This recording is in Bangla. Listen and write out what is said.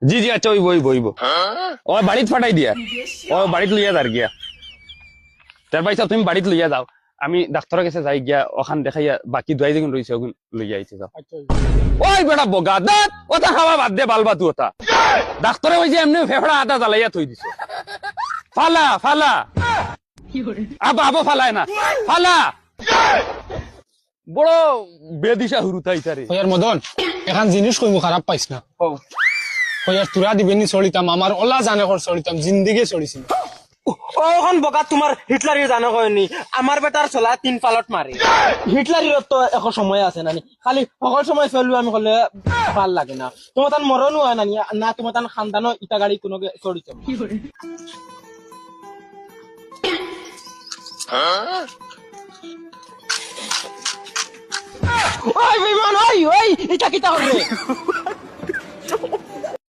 জি জি আচ্ছা ওইব ও বাড়িত ফাটাই দিয়া ও বাড়িত লইয়া যার গিয়া তার ভাই সাহেব তুমি বাড়িত লইয়া যাও আমি ডাক্তারের কাছে যাই গিয়া ওখান দেখাইয়া বাকি দুয়াই যখন রয়েছে ওখান লইয়া আইতে যাও ওই বেটা বগা দাঁত ওটা খাওয়া বাদ দে বালবা তু ওটা ডাক্তারে ওই যে এমনি ফেফড়া আদা জ্বালাইয়া থই দিছে ফালা ফালা আবা আবো ফালায় না ফালা বড় বেদিশা হুরুতাই তারে ওয়ার মদন এখন জিনিস কইমু খারাপ পাইছ না ওয়ার তুরা দিবেনি চলিতাম আমার ওলা জানে কর চলিতাম জিন্দিগি চলিছিল ওখন বগা তোমার হিটলারির জানো কয়নি আমার বেটার চলা 3 পালট মারে হিটলারির তো এখন সময় আছে নানি খালি সকল সময় চলু আমি কলে ভাল লাগে না তোমার তান মরণও হয় নানি না তোমার তান খানদানো ইটা গাড়ি কোনো চড়িত ওই বিমান ওই ওই এটা কিটা হবে